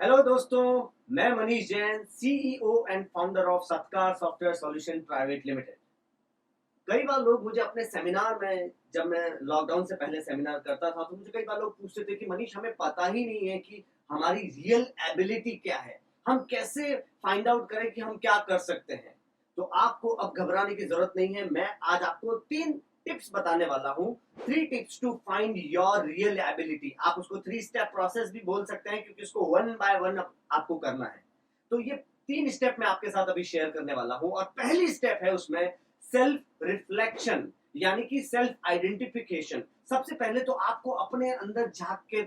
Hello दोस्तों, मैं Manish Jain, CEO and founder of सत्कार सॉफ्टवेयर सॉल्यूशन प्राइवेट लिमिटेड। कई बार लोग मुझे अपने सेमिनार में, जब मैं लॉकडाउन से पहले सेमिनार करता था, तो मुझे कई बार लोग पूछते थे कि मनीष, हमें पता ही नहीं है कि हमारी रियल एबिलिटी क्या है, हम कैसे फाइंड आउट करें कि हम क्या कर सकते हैं। तो आपको अब घबराने की जरूरत नहीं है। मैं आज आपको 3 टिप्स बताने वाला हूँ। 3 tips to find your real ability. आप उसको 3 स्टेप प्रोसेस भी बोल सकते हैं, क्योंकि उसको वन बाय वन आपको करना है। तो ये 3 स्टेप मैं आपके साथ अभी शेयर करने वाला हूँ। और पहली स्टेप है उसमें सेल्फ रिफ्लेक्शन, यानी कि सेल्फ आइडेंटिफिकेशन। सबसे पहले तो आपको अपने अंदर झांक के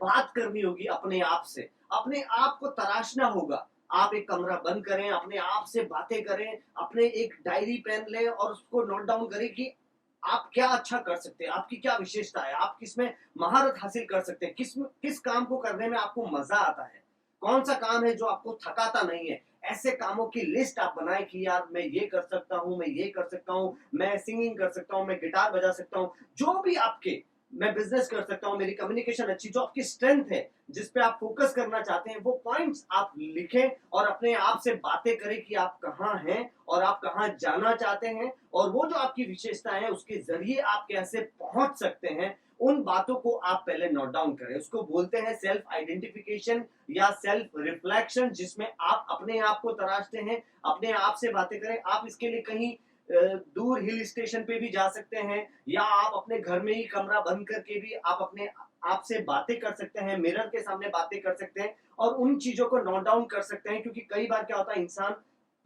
बात करनी होगी अपने आप से। अपने आप को तराशना होगा। आप एक कमरा बंद करें, अपने आप से बातें करें, अपने एक डायरी पेन लें और उसको नोट डाउन करें कि आप क्या अच्छा कर सकते हैं, आपकी क्या विशेषता है, आप किसमें महारत हासिल कर सकते हैं, किस काम को करने में आपको मजा आता है, कौन सा काम है जो आपको थकाता नहीं है। ऐसे कामों की लिस्ट आप बनाएं कि यार मैं ये कर सकता हूं, मैं ये कर सकता हूं, मैं सिंगिंग कर सकता हूं, मैं गिटार बजा सकता हूं, जो भी आपके, मैं बिजनेस कर सकता हूं, मेरी कम्युनिकेशन अच्छी, जो आपकी स्ट्रेंथ है, जिस पे आप फोकस करना चाहते हैं, वो पॉइंट्स आप लिखें और अपने आप से बातें करें कि आप कहाँ हैं और आप कहाँ जाना चाहते हैं, और वो जो आपकी विशेषता है उसके जरिए आप कैसे पहुंच सकते हैं, उन बातों को आप पहले नोट डाउन करें। उसको बोलते हैं सेल्फ आइडेंटिफिकेशन या सेल्फ रिफ्लेक्शन, जिसमें आप अपने आप को तराशते हैं, अपने आप से बातें करें। आप इसके लिए कहीं दूर हिल स्टेशन पे भी जा सकते हैं, या आप अपने घर में ही कमरा बंद करके भी आप अपने आप से बातें कर सकते हैं, मिरर के सामने बातें कर सकते हैं और उन चीजों को नोट डाउन कर सकते हैं। क्योंकि कई बार क्या होता है, इंसान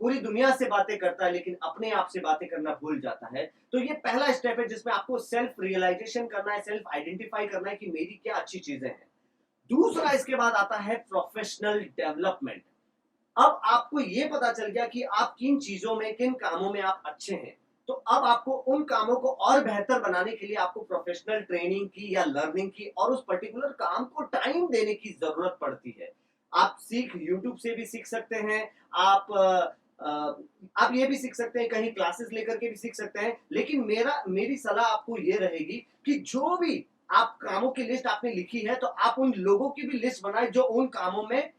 पूरी दुनिया से बातें करता है लेकिन अपने आप से बातें करना भूल जाता है। तो ये पहला स्टेप है जिसमें आपको सेल्फ रियलाइजेशन करना है, सेल्फ आइडेंटिफाई करना है कि मेरी क्या अच्छी चीजें हैं। दूसरा इसके बाद आता है प्रोफेशनल डेवलपमेंट। अब आपको ये पता चल गया कि आप किन चीजों में, किन कामों में आप अच्छे हैं। तो अब आपको उन कामों को और बेहतर बनाने के लिए आपको प्रोफेशनल ट्रेनिंग की या लर्निंग की और उस पर्टिकुलर काम को टाइम देने की जरूरत पड़ती है। आप सीख यूट्यूब से भी सीख सकते हैं। आप आप ये भी सीख सकते हैं, कहीं क्लासेस लेकर के भी सीख सकते हैं। लेकिन मेरी सलाह आपको ये रहेगी कि जो भी आप कामों की लिस्ट आपने लिखी है, तो आप उन लोगों की भी लिस्ट बनाए जो उन कामों में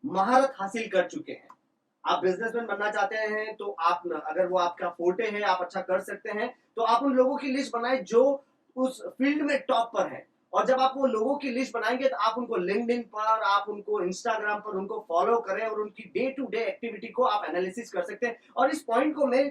महारत हासिल कर चुके हैं। आप बिजनेसमैन बनना चाहते हैं, तो आप अगर वो आपका फोर्टे है, आप अच्छा कर सकते हैं, तो आप उन लोगों की लिस्ट बनाएं जो उस फील्ड में टॉप पर है। और जब आप वो लोगों की लिस्ट बनाएंगे, तो आप उनको लिंक्डइन पर, आप उनको इंस्टाग्राम पर उनको फॉलो करें और उनकी डे टू डे एक्टिविटी को आप एनालिसिस कर सकते हैं। और इस पॉइंट को मैं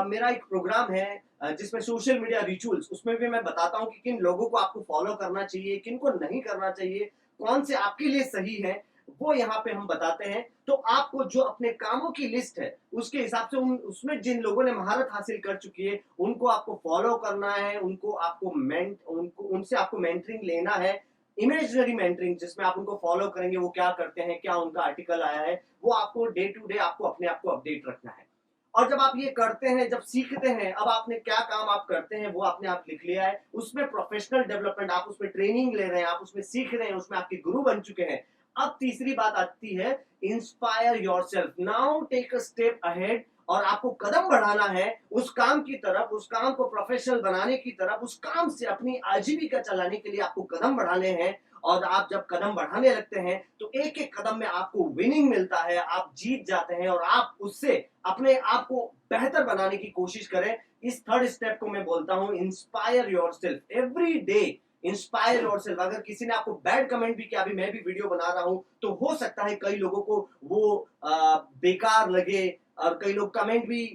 मेरा एक प्रोग्राम है जिसमें सोशल मीडिया रिचुअल्स, उसमें भी मैं बताता हूं कि किन लोगों को आपको फॉलो करना चाहिए, किन को नहीं करना चाहिए, कौन से आपके लिए सही है, वो यहाँ पे हम बताते हैं। तो आपको जो अपने कामों की लिस्ट है उसके हिसाब से उसमें जिन लोगों ने महारत हासिल कर चुकी है उनको आपको फॉलो करना है, उनको उनसे आपको मेंटरिंग लेना है। इमेजनरी मेंटरिंग, जिसमें आप उनको फॉलो करेंगे, वो क्या करते हैं, क्या उनका आर्टिकल आया है, वो आपको डे टू डे आपको अपने आप को अपडेट रखना है। और जब आप ये करते हैं, जब सीखते हैं, अब आपने क्या काम आप करते हैं वो आपने आप लिख लिया है, उसमें प्रोफेशनल डेवलपमेंट, आप उसमें ट्रेनिंग ले रहे हैं, आप उसमें सीख रहे हैं, उसमें आपके गुरु बन चुके हैं। अब तीसरी बात आती है, inspire yourself. Now take a step ahead, और आपको कदम बढ़ाना है उस काम की तरफ, उस काम को प्रोफेशनल बनाने की तरफ, उस काम से अपनी आजीविका चलाने के लिए आपको कदम बढ़ाने हैं। और आप जब कदम बढ़ाने लगते हैं, तो एक एक कदम में आपको विनिंग मिलता है, आप जीत जाते हैं और आप उससे अपने आप को बेहतर बनाने की कोशिश करें। इस थर्ड स्टेप को मैं बोलता हूं inspire yourself every day. Inspire yourself. अगर किसी ने आपको बैड कमेंट भी किया, अभी मैं भी वीडियो बना रहा हूं, तो हो सकता है कई लोगों को वो बेकार लगे, और कई लोग कमेंट भी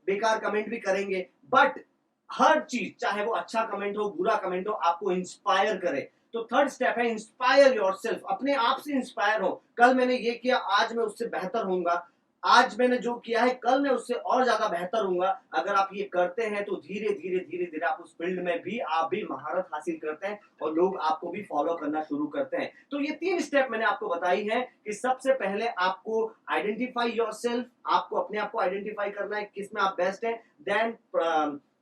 बेकार कमेंट भी करेंगे। बट हर चीज, चाहे वो अच्छा कमेंट हो, बुरा कमेंट हो, आपको इंस्पायर करे। तो थर्ड स्टेप है इंस्पायर योरसेल्फ। अपने आप से इंस्पायर हो। कल मैंने ये किया, आज मैं उससे बेहतर होऊंगा। आज मैंने जो किया है, कल मैं उससे और ज्यादा बेहतर होऊंगा। अगर आप ये करते हैं, तो धीरे धीरे धीरे धीरे आप उस फील्ड में भी आप भी महारत हासिल करते हैं और लोग आपको भी फॉलो करना शुरू करते हैं। तो ये 3 स्टेप मैंने आपको बताई है कि सबसे पहले आपको आइडेंटिफाई योरसेल्फ, आपको अपने आप को आइडेंटिफाई करना है किसमें आप बेस्ट हैं। देन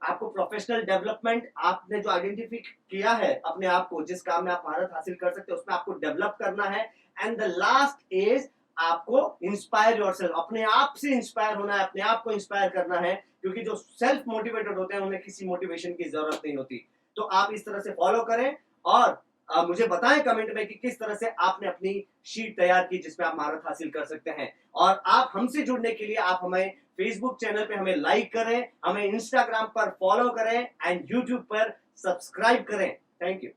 आपको प्रोफेशनल डेवलपमेंट, आपने जो आइडेंटिफाई किया है अपने आप को, जिस काम में आप महारत हासिल कर सकते हैं, उसमें आपको डेवलप करना है। एंड द लास्ट इज आपको इंस्पायर योरसेल्फ। अपने आप से इंस्पायर होना है, अपने आप को इंस्पायर करना है, क्योंकि जो सेल्फ मोटिवेटेड होते हैं उन्हें किसी मोटिवेशन की जरूरत नहीं होती। तो आप इस तरह से फॉलो करें और मुझे बताएं कमेंट में कि किस तरह से आपने अपनी शीट तैयार की जिसमें आप महारत हासिल कर सकते हैं। और आप हमसे जुड़ने के लिए आप हमें फेसबुक चैनल पे हमें लाइक करें, हमें इंस्टाग्राम पर फॉलो करें एंड यूट्यूब पर सब्सक्राइब करें। Thank you.